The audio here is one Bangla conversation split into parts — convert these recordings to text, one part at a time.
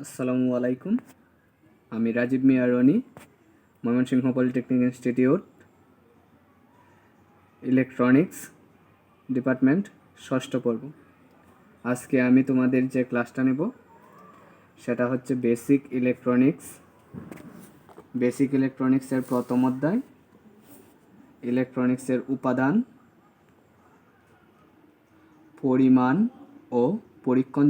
আসসালামু আলাইকুম। আমি Rajib Mia Roni, Mymensingh polytechnic institute, electronics department, ষষ্ঠ পর্ব। আজকে আমি তোমাদের যে ক্লাসটা নেব সেটা হচ্ছে বেসিক ইলেকট্রনিক্স। বেসিক ইলেকট্রনিক্সের প্রথম অধ্যায়, ইলেকট্রনিক্সের উপাদান, পরিমাণ ও পরীক্ষণ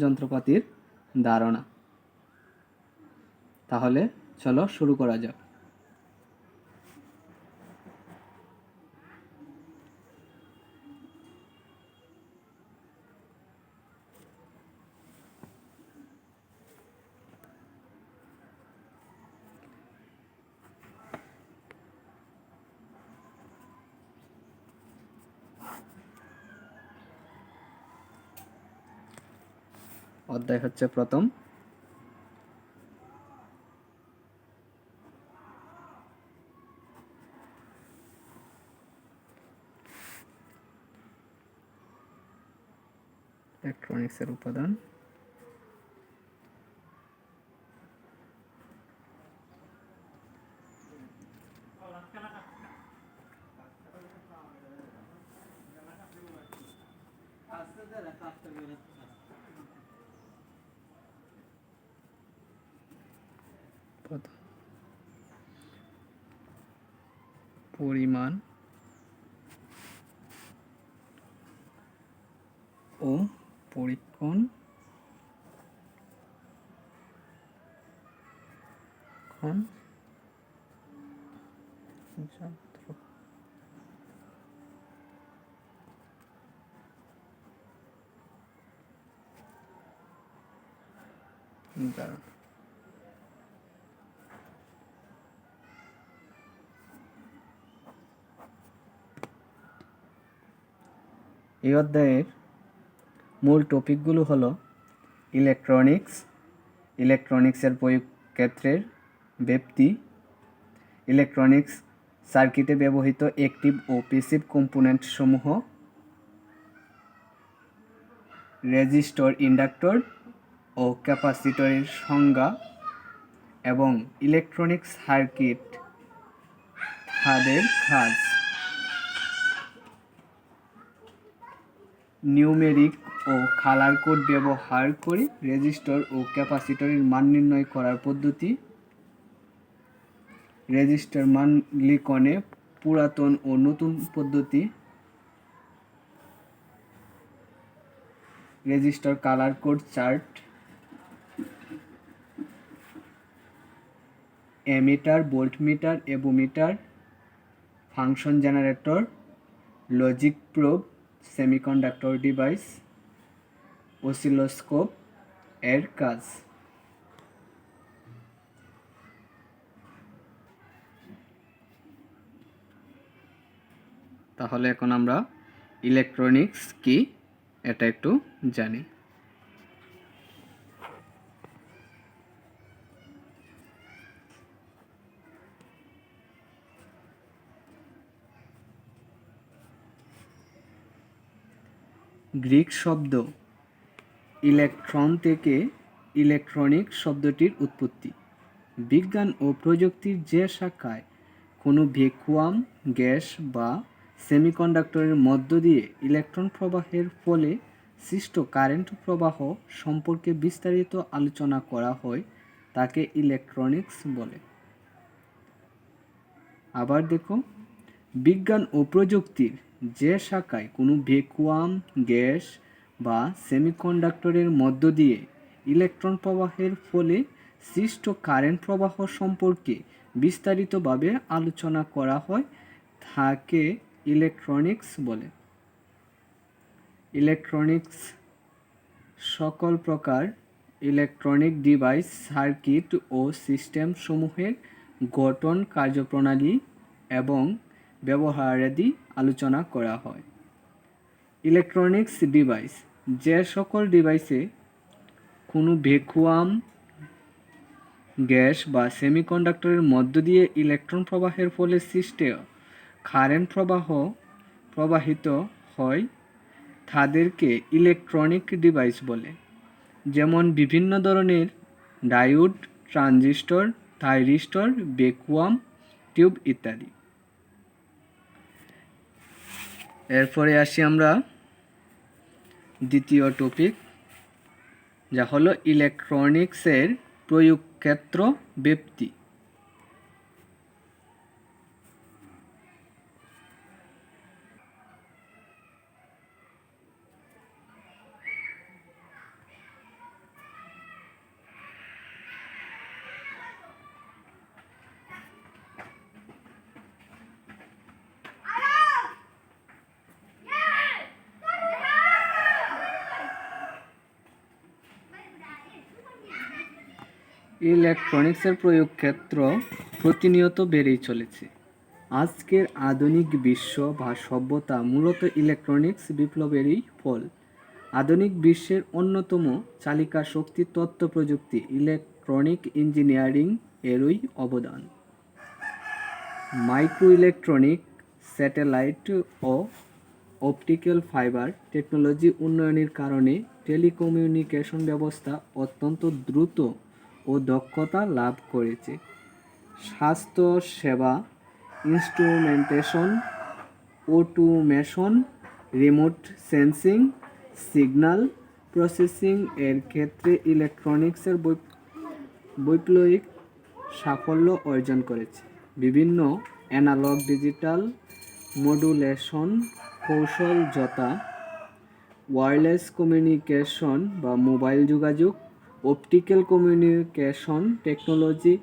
যন্ত্রপাতির ধারণা। তাহলে চলো শুরু করা যাক। অধ্যায় হচ্ছে প্রথম, ইলেকট্রনিক্সের উপাদান। পরিমাণ ও পরীক্ষণ যন্ত্র। এই অধ্যায়ের মূল টপিকগুলো হলো ইলেকট্রনিক্স, ইলেকট্রনিক্সের প্রয়োগ ক্ষেত্রের ব্যাপ্তি, ইলেকট্রনিক্স সার্কিটে ব্যবহৃত অ্যাক্টিভ ও প্যাসিভ কম্পোনেন্ট সমূহ, রেজিস্টর, ইন্ডাক্টর ও ক্যাপাসিটরের সংজ্ঞা এবং ইলেকট্রনিক সার্কিট তাদের কাজ। নিউমেরিক ও কালার কোড ব্যবহার করে রেজিস্টর ও ক্যাপাসিটরের মান নির্ণয় করার পদ্ধতি, রেজিস্টর মান লিখনে পুরাতন ও নতুন পদ্ধতি, resistor colour code chart, emitter, voltmeter, ammeter, function generator, logic probe, semiconductor device, oscilloscope এর কাজ। তাহলে এখন আমরা ইলেকট্রনিক্স কি এটা একটু জানি। গ্রিক শব্দ ইলেকট্রন থেকে ইলেকট্রনিক শব্দটির উৎপত্তি। বিজ্ঞান ও প্রযুক্তির যে শাখায় কোনো ভ্যাকুয়াম, গ্যাস বা সেমিকন্ডাক্টরের মধ্য দিয়ে ইলেকট্রন প্রবাহের ফলে সৃষ্ট কারেন্ট প্রবাহ সম্পর্কে বিস্তারিত আলোচনা করা হয় তাকে ইলেকট্রনিক্স বলে। আবার দেখো, বিজ্ঞান ও প্রযুক্তির যে শাখায় কোনো ভ্যাকুয়াম, গ্যাস বা সেমিকন্ডাক্টরের মধ্য দিয়ে ইলেকট্রন প্রবাহের ফলে সৃষ্ট কারেন্ট প্রবাহ সম্পর্কে বিস্তারিতভাবে আলোচনা করা হয় তাকে ইলেকট্রনিক্স বলে। ইলেকট্রনিক্স সকল প্রকার ইলেকট্রনিক ডিভাইস, সার্কিট ও সিস্টেম সমূহের গঠন, কার্যপ্রণালী এবং ব্যবহারাদি আলোচনা করা হয়। ইলেকট্রনিক্স ডিভাইস যে সকল ডিভাইসে কোনো ভ্যাকুয়াম, গ্যাস বা সেমিকন্ডাক্টরের মধ্য দিয়ে ইলেকট্রন প্রবাহের ফলে সৃষ্ট কারেন্ট প্রবাহিত হয় তাদেরকে ইলেকট্রনিক ডিভাইস বলে, যেমন বিভিন্ন ধরনের diode, transistor, thyristor, vacuum tube ইত্যাদি। এরপরে আসি আমরা দ্বিতীয় টপিক, যা হলো ইলেকট্রনিক্সের প্রয়োগক্ষেত্র ব্যাপ্তি। ইলেকট্রনিক্সের প্রয়োগক্ষেত্র প্রতিনিয়ত বেড়েই চলেছে। আজকের আধুনিক বিশ্ব বা সভ্যতা মূলত ইলেকট্রনিক্স বিপ্লবেরই ফল। আধুনিক বিশ্বের অন্যতম চালিকা শক্তি তথ্য প্রযুক্তি, ইলেকট্রনিক ইঞ্জিনিয়ারিং এরই অবদান। মাইক্রো ইলেকট্রনিক, স্যাটেলাইট ও অপটিক্যাল ফাইবার টেকনোলজি উন্নয়নের কারণে টেলিকমিউনিকেশন ব্যবস্থা অত্যন্ত দ্রুত ও দক্ষতা লাভ করেছে। স্বাস্থ্য সেবা, instrumentation, automation, remote sensing, signal processing এর ক্ষেত্রে ইলেকট্রনিক্সের বৈপ্লবিক সাফল্য অর্জন করেছে। বিভিন্ন অ্যানালগ ডিজিটাল মডুলেশন কৌশল যথা ওয়্যারলেস কমিউনিকেশন বা মোবাইল যোগাযোগ, optical communication technology,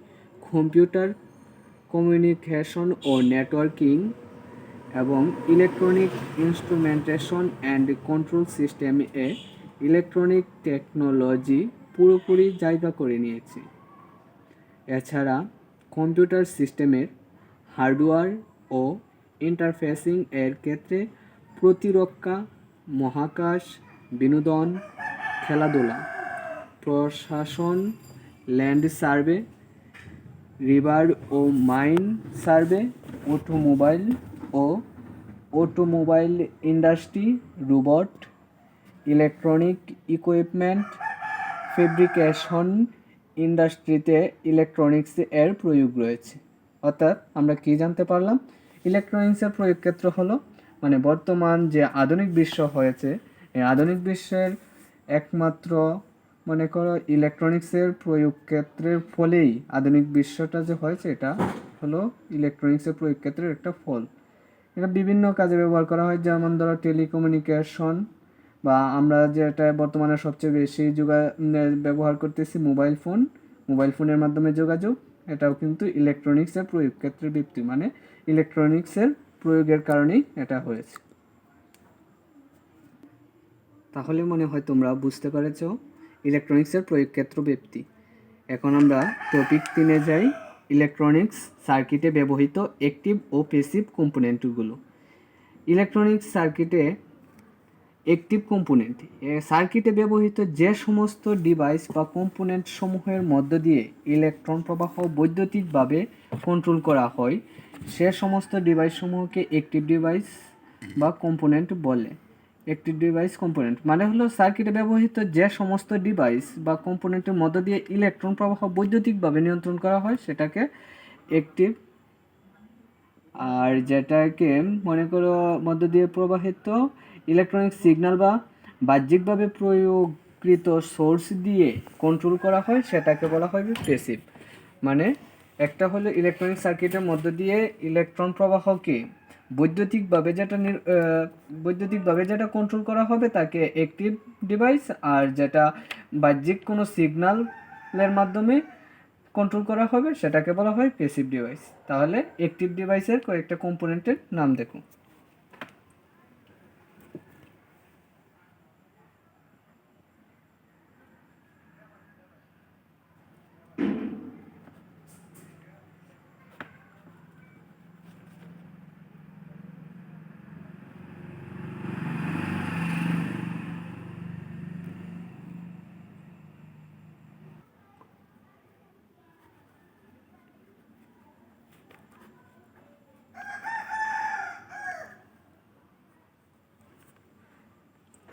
computer communication ও নেটওয়ার্কিং এবং ইলেকট্রনিক ইনস্ট্রুমেন্টেশন অ্যান্ড কন্ট্রোল সিস্টেমে ইলেকট্রনিক টেকনোলজি পুরোপুরি জায়গা করে নিয়েছে। এছাড়া কম্পিউটার সিস্টেমের হার্ডওয়্যার ও ইন্টারফেসিং এর ক্ষেত্রে প্রতিরক্ষা, মহাকাশ, বিনোদন, খেলাধুলা, প্রশাসন, ল্যান্ড সার্ভে, রিভার ও mine survey, automobile industry, robot, electronic equipment, fabrication ইন্ডাস্ট্রিতে ইলেকট্রনিক্স এর প্রয়োগ রয়েছে। অর্থাৎ আমরা কি জানতে পারলাম? ইলেকট্রনিক্সের প্রয়োগ ক্ষেত্র হলো মানে বর্তমান যে আধুনিক বিশ্ব হয়েছে, এই আধুনিক বিশ্বের একমাত্র মনে করো ইলেকট্রনিক্সের প্রয়োগ ক্ষেত্রের ফলেই আধুনিক বিশ্বটা যে হয়েছে, এটা হলো ইলেকট্রনিক্সের প্রয়োগ ক্ষেত্রের একটা ফল। এটা বিভিন্ন কাজে ব্যবহার করা হয়, যেমন ধরো টেলিকমিউনিকেশন, বা আমরা যেটা বর্তমানে সবচেয়ে বেশি ব্যবহার করতেছি মোবাইল ফোনের মাধ্যমে যোগাযোগ, এটাও কিন্তু ইলেকট্রনিক্সের প্রয়োগ ক্ষেত্রের ব্যাপ্তি, মানে ইলেকট্রনিক্সের প্রয়োগের কারণেই এটা হয়েছে। তাহলে মনে হয় তোমরা বুঝতে পেরেছো ইলেকট্রনিক্সের প্রয়োগ ক্ষেত্র ব্যাপ্তি। এখন আমরা টপিক 3-এ যাই, ইলেকট্রনিক্স সার্কিটে ব্যবহৃত অ্যাক্টিভ ও প্যাসিভ কম্পোনেন্টগুলো। ইলেকট্রনিক্স সার্কিটে অ্যাক্টিভ কম্পোনেন্ট, সার্কিটে ব্যবহৃত যে সমস্ত ডিভাইস বা কম্পোনেন্ট সমূহের মধ্য দিয়ে ইলেকট্রন প্রবাহ বৈদ্যুতিকভাবে কন্ট্রোল করা হয়, সে সমস্ত ডিভাইস সমূহকে অ্যাক্টিভ ডিভাইস বা কম্পোনেন্ট বলে। অ্যাক্টিভ ডিভাইস কম্পোনেন্ট মানে হলো সার্কিটে ব্যবহৃত যে সমস্ত ডিভাইস বা কম্পোনেন্টের মধ্য দিয়ে ইলেকট্রন প্রবাহ বৈদ্যুতিকভাবে নিয়ন্ত্রণ করা হয় সেটাকে অ্যাক্টিভ, আর যেটাকে মনে করো মধ্য দিয়ে প্রবাহিত ইলেকট্রনিক সিগন্যাল বা বাহ্যিকভাবে প্রয়োগকৃত সোর্স দিয়ে কন্ট্রোল করা হয় সেটাকে বলা হয় প্যাসিভ। মানে একটা হলো ইলেকট্রনিক সার্কিটের মধ্য দিয়ে ইলেকট্রন প্রবাহকে বৈদ্যুতিকভাবে যেটা কন্ট্রোল করা হবে তাকে অ্যাক্টিভ ডিভাইস, আর যেটা বাহ্যিক কোনো সিগন্যালের মাধ্যমে কন্ট্রোল করা হবে সেটাকে বলা হয় প্যাসিভ ডিভাইস। তাহলে অ্যাক্টিভ ডিভাইসের কয়েকটা কম্পোনেন্টের নাম দেখো।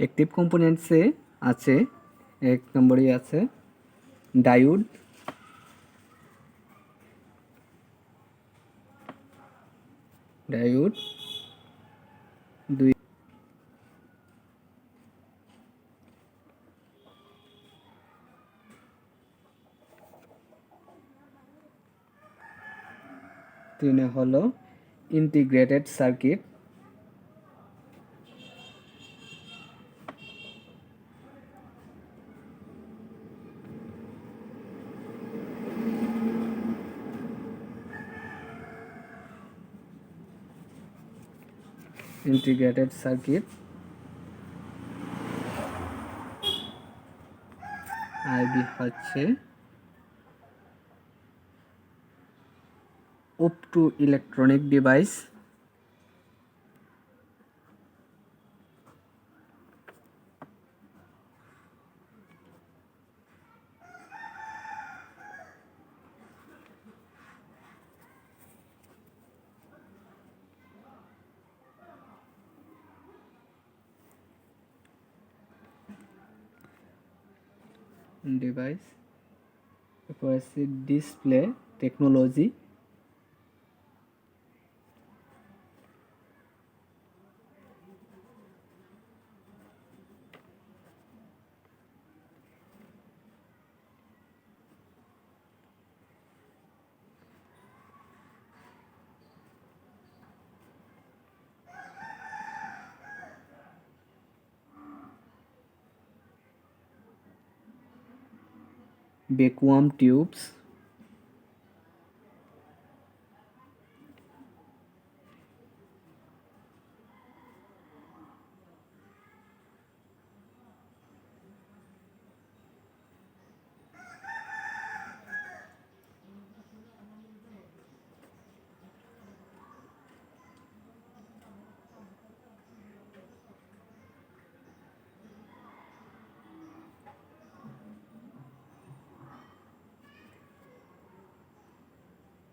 অ্যাক্টিভ কম্পোনেন্টসে আছে 1 নম্বরে আছে ডায়োড, ডায়োড 2 3 হলো integrated circuit, integrated circuit IB হচ্ছে অপ টু ইলেকট্রনিক ডিভাইস, ডিভাইস। এরপর আছে ডিসপ্লে টেকনোলজি, ভ্যাকুয়াম টিউবস,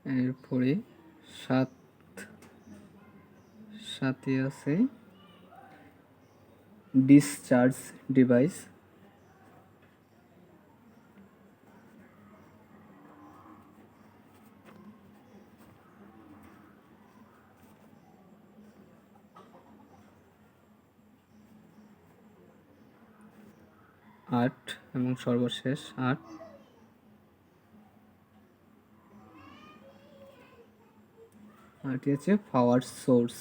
এরপরে সাথে আছে ডিসচার্জ ডিভাইস, আট এবং সর্বশেষ আটটি হচ্ছে পাওয়ার সোর্স।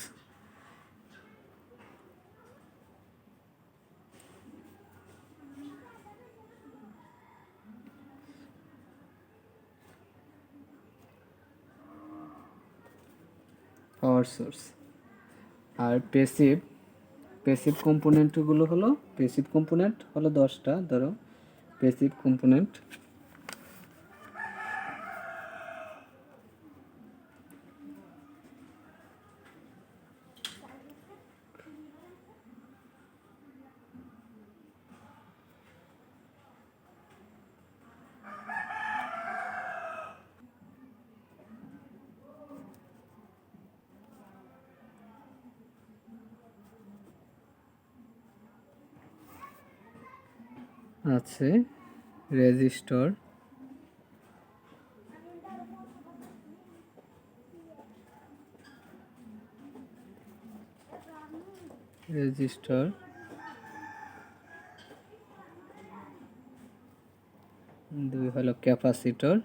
পাওয়ার সোর্স আর প্যাসিভ কম্পোনেন্টগুলো হলো, প্যাসিভ কম্পোনেন্ট হলো 10টা। ধরো প্যাসিভ কম্পোনেন্ট আছে রেজিস্টর, দুই হলো ক্যাপাসিটর,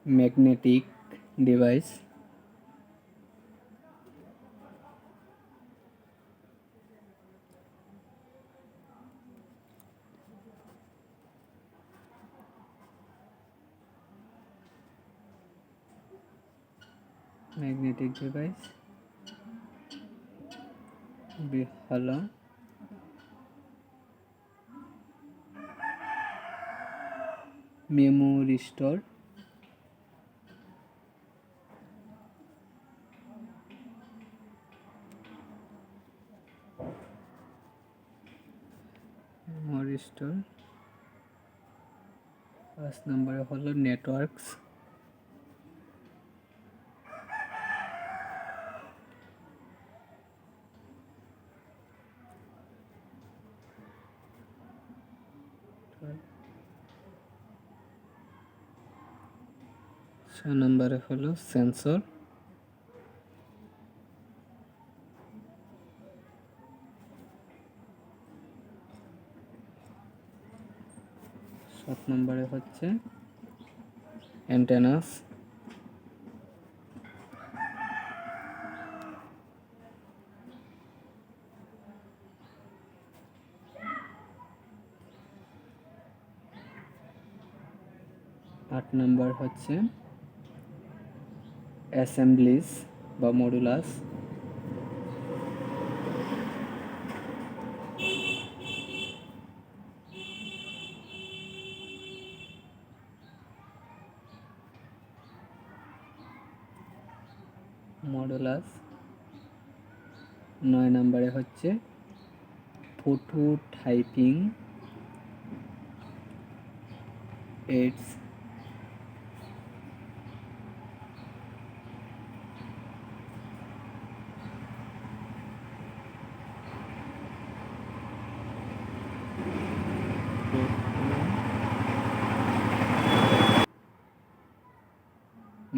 ম্যাগনেটিক ডিভাইস, হলো মেমোরিস্টর, 5 নম্বরে হলো নেটওয়ার্কস। ছয় নম্বরে হলো সেন্সর। সাত নম্বরে হচ্ছে অ্যান্টেনাস। আট নম্বর হচ্ছে অ্যাসেম্বলিজ বা মডুলাস। মডুলাস। 9 নম্বরে হচ্ছে প্রোটোটাইপিং এইডস।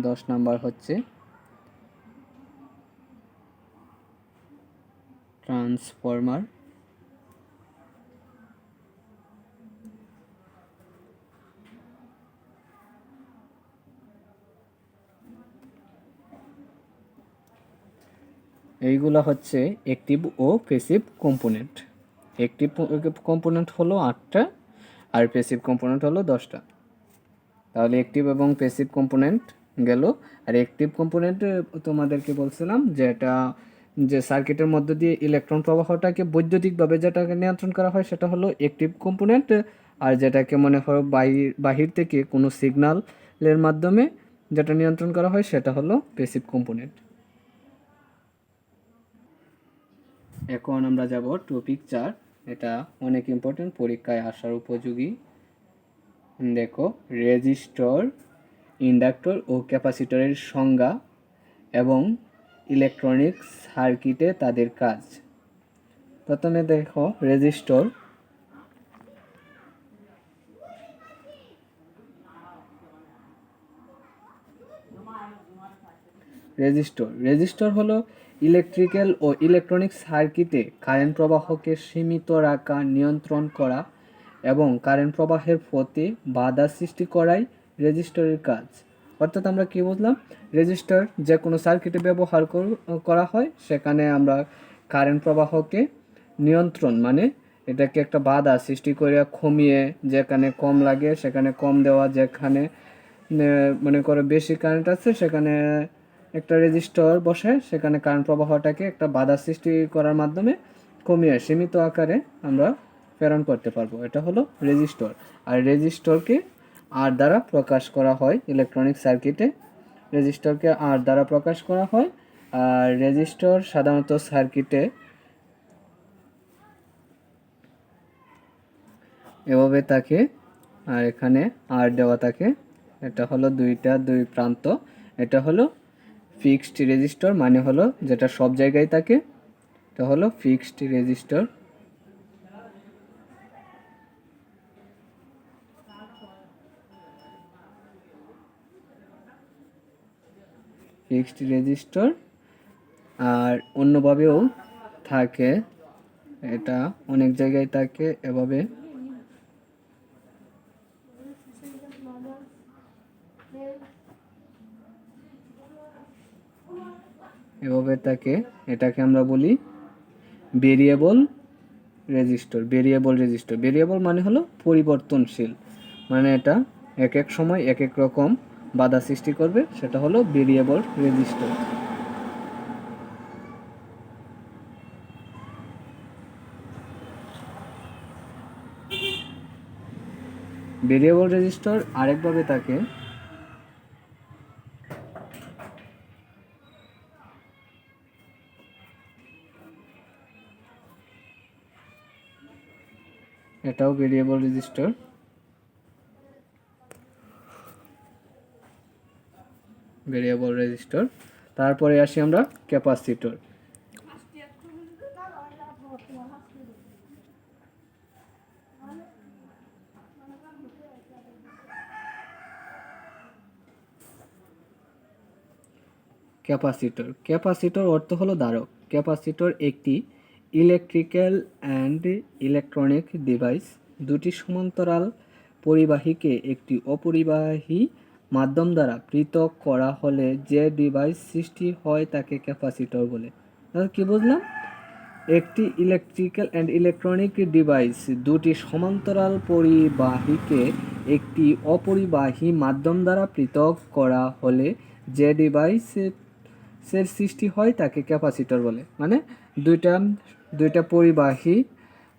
দশ নাম্বার হচ্ছে ট্রান্সফর্মার। এইগুলো হচ্ছে অ্যাক্টিভ ও প্যাসিভ কম্পোনেন্ট। অ্যাক্টিভ কম্পোনেন্ট হলো 8টা আর প্যাসিভ কম্পোনেন্ট হলো 10টা। তাহলে অ্যাক্টিভ এবং প্যাসিভ কম্পোনেন্ট গেল। আর অ্যাক্টিভ কম্পোনেন্ট তোমাদেরকে বলছিলাম যে এটা যে সার্কিটের মধ্য দিয়ে ইলেকট্রন প্রবাহটাকে বৈদ্যুতিকভাবে যেটাকে নিয়ন্ত্রণ করা হয় সেটা হলো অ্যাক্টিভ কম্পোনেন্ট। আর যেটাকে মনে করো বাহির থেকে কোনো সিগন্যালের মাধ্যমে যেটা নিয়ন্ত্রণ করা হয় সেটা হলো প্যাসিভ কম্পোনেন্ট। এখন আমরা যাব টপিক 4। এটা অনেক ইম্পর্টেন্ট, পরীক্ষায় আসার উপযোগী। দেখো, রেজিস্টর, ইন্ডাক্টর ও ক্যাপাসিটরের সংজ্ঞা এবং ইলেকট্রনিক সার্কিটে তাদের কাজ। প্রথমে দেখো রেজিস্টর। রেজিস্টর হলো ইলেকট্রিক্যাল ও ইলেকট্রনিক সার্কিটে কারেন্ট প্রবাহকে সীমিত রাখা, নিয়ন্ত্রণ করা এবং কারেন্ট প্রবাহের পথে বাধা সৃষ্টি করাই রেজিস্টরের কাজ। অর্থাৎ আমরা কি বুঝলাম, রেজিস্টর যে কোনো সার্কিটে ব্যবহার করা হয়, সেখানে আমরা কারেন্ট প্রবাহকে নিয়ন্ত্রণ মানে এটাকে একটা বাধা সৃষ্টি করে কমিয়ে, যেখানে কম লাগে সেখানে কম দেওয়া, যেখানে মনে করো বেশি কারেন্ট আছে সেখানে একটা রেজিস্টর বসে সেখানে কারেন্ট প্রবাহটাকে একটা বাধা সৃষ্টি করার মাধ্যমে কমিয়ে সীমিত আকারে আমরা প্রেরণ করতে পারবো। এটা হলো রেজিস্টর। আর রেজিস্টরকে আর দ্বারা প্রকাশ করা হয় ইলেকট্রনিক সার্কিটে। রেজিস্টরকে আর দ্বারা প্রকাশ করা হয়। আর রেজিস্টর সাধারণত সার্কিটে এভাবে থাকে আর এখানে আর দেওয়া থাকে। এটা হলো দুই প্রান্ত। এটা হলো ফিক্সড রেজিস্টর, মানে হলো যেটা সব জায়গায় থাকে, এটা হলো ফিক্সড রেজিস্টর। ফিক্সড রেজিস্টর আর অন্যভাবেও থাকে, এটা অনেক জায়গায় থাকে এভাবে। এভাবে থাকে, এটাকে আমরা বলি ভেরিয়েবল রেজিস্টর। ভেরিয়েবল মানে হলো পরিবর্তনশীল, মানে এটা এক এক সময় এক এক রকম বাধা সৃষ্টি করবে, সেটা হলো ভেরিয়েবল রেজিস্টর। ভেরিয়েবল রেজিস্টর আরেকভাবে থাকে, এটাও ভেরিয়েবল রেজিস্টর। Variable resistor. তারপরে আসি আমরা ক্যাপাসিটর। ক্যাপাসিটর ক্যাপাসিটর অর্থ হলো ধারক। ক্যাপাসিটর একটি ইলেকট্রিক্যাল অ্যান্ড ইলেকট্রনিক ডিভাইস। দুটি সমান্তরাল পরিবাহীকে একটি অপরিবাহী মাধ্যম দ্বারা পৃথক করা হলে যে ডিভাইস সৃষ্টি হয় তাকে ক্যাপাসিটর বলে। তাহলে কি বুঝলাম? একটি ইলেকট্রিক্যাল অ্যান্ড ইলেকট্রনিক ডিভাইস দুটি সমান্তরাল পরিবাহীকে একটি অপরিবাহী মাধ্যম দ্বারা পৃথক করা হলে যে ডিভাইসের সৃষ্টি হয় তাকে ক্যাপাসিটর বলে। মানে দুইটা পরিবাহী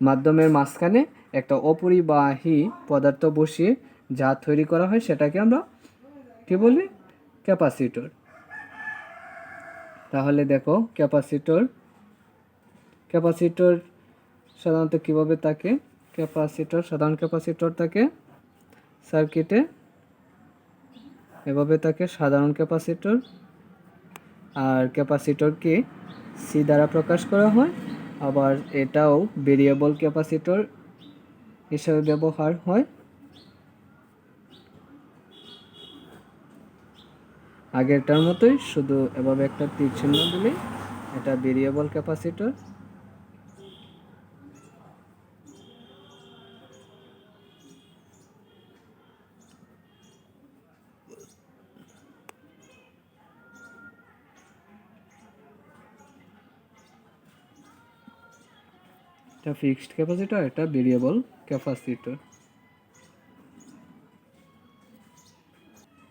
মাধ্যমের মাঝখানে একটা অপরিবাহী পদার্থ বসিয়ে যা তৈরি করা হয় সেটাকে আমরা কি বলি? ক্যাপাসিটর। তাহলে দেখো ক্যাপাসিটর সাধারণত কিভাবে থাকে? সাধারণ ক্যাপাসিটর থাকে সার্কিটে এভাবে থাকে, সাধারণ ক্যাপাসিটর। আর ক্যাপাসিটরকে সি দ্বারা প্রকাশ করা হয়। আবার এটাও ভেরিয়েবল ক্যাপাসিটর হিসেবে ব্যবহার হয়। আগেরটার মতোই, শুধু এভাবে একটা তীর চিহ্ন দিলে এটা ভেরিয়েবল ক্যাপাসিটর। এটা ফিক্সড ক্যাপাসিটর, এটা ভেরিয়েবল ক্যাপাসিটর।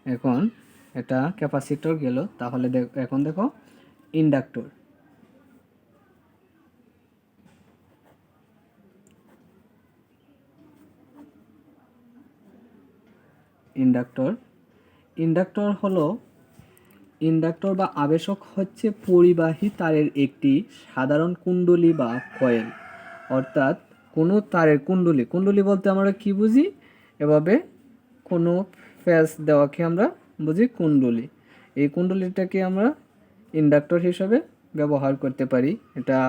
এখন এটা ক্যাপাসিটর গেল, তাহলে এখন দেখো ইন্ডাক্টর। ইন্ডাক্টর বা আবেশক হচ্ছে পরিবাহী তারের একটি সাধারণ কুণ্ডলী বা কয়েল। অর্থাৎ কোনো তারের কুণ্ডলী বলতে আমরা কি বুঝি? এভাবে কোনো ফেজ দেওয়াকে আমরা বুঝি কুণ্ডলী। এই কুণ্ডলীটাকে আমরা ইন্ডাক্টর হিসাবে ব্যবহার করতে পারি। এটা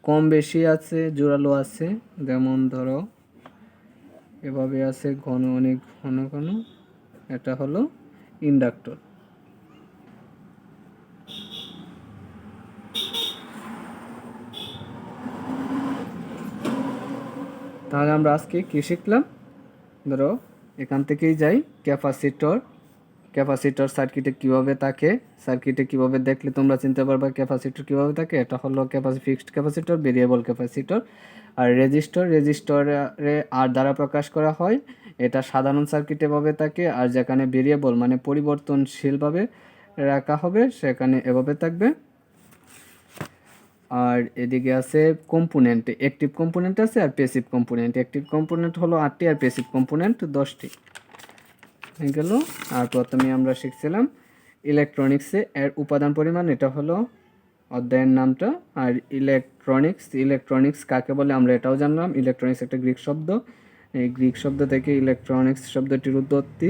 কম বেশি আছে, জোরালো আছে। যেমন ধরো এভাবে আছে অনেক ঘন। এটা হলো ইন্ডাক্টর। তাহলে আমরা আজকে কি শিখলাম? ধরো এখান থেকেই যাই ক্যাপাসিটর সার্কিটে কিভাবে দেখলে তোমরা চিনতে পারবে ক্যাপাসিটর কিভাবে থাকে। এটা হলো ফিক্সড ক্যাপাসিটর, ভেরিয়েবল ক্যাপাসিটর। আর রেজিস্টরে আর দ্বারা প্রকাশ করা হয়। এটা সাধারণ সার্কিটে এভাবে থাকে, আর যেখানে ভেরিয়েবল মানে পরিবর্তনশীলভাবে রাখা হবে সেখানে এভাবে থাকবে। আর এদিকে আছে কম্পোনেন্ট, অ্যাক্টিভ কম্পোনেন্ট আছে আর প্যাসিভ কম্পোনেন্ট। অ্যাক্টিভ কম্পোনেন্ট হলো 8টি আর প্যাসিভ কম্পোনেন্ট 10টি হয়ে গেল। আর প্রথমে আমরা শিখছিলাম ইলেকট্রনিক্সে এর উপাদান পরিমাণ, এটা হলো অধ্যায়ের নামটা। আর ইলেকট্রনিক্স কাকে বলে আমরা এটাও জানলাম। ইলেকট্রনিক্স একটা গ্রিক শব্দ, এই গ্রিক শব্দ থেকে ইলেকট্রনিক্স শব্দটির উৎপত্তি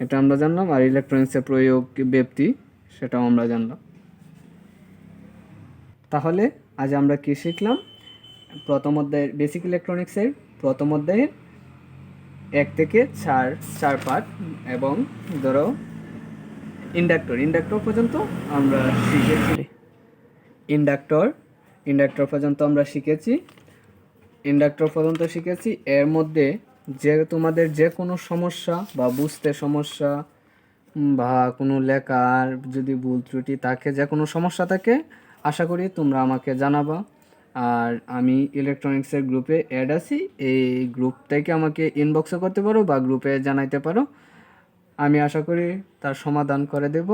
এটা আমরা জানলাম। আর ইলেকট্রনিক্সের প্রয়োগ ব্যাপ্তি সেটাও আমরা জানলাম। তাহলে আজ আমরা কি শিখলাম? প্রথম অধ্যায়ের বেসিক ইলেকট্রনিক্সের প্রথম অধ্যায়ের 1 থেকে 4 পার্ট, এবং ধরো ইন্ডাক্টর পর্যন্ত আমরা শিখেছি। ইন্ডাক্টর পর্যন্ত আমরা শিখেছি। এর মধ্যে তোমাদের যে কোনো সমস্যা বা বুঝতে সমস্যা বা কোনো লেখার যদি ভুল ত্রুটি থাকে, যে কোনো সমস্যা থাকে, আশা করি তোমরা আমাকে জানাবা। আর আমি ইলেকট্রনিক্সের গ্রুপে অ্যাড আছি, এই গ্রুপ থেকে আমাকে ইনবক্সও করতে পারো বা গ্রুপে জানাইতে পারো। আমি আশা করি তার সমাধান করে দেব।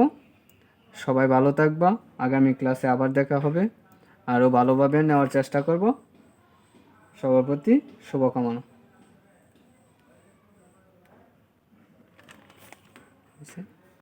সবাই ভালো থাকবা। আগামী ক্লাসে আবার দেখা হবে। আরও ভালোভাবে নেওয়ার চেষ্টা করব। সবার প্রতি শুভকামনা।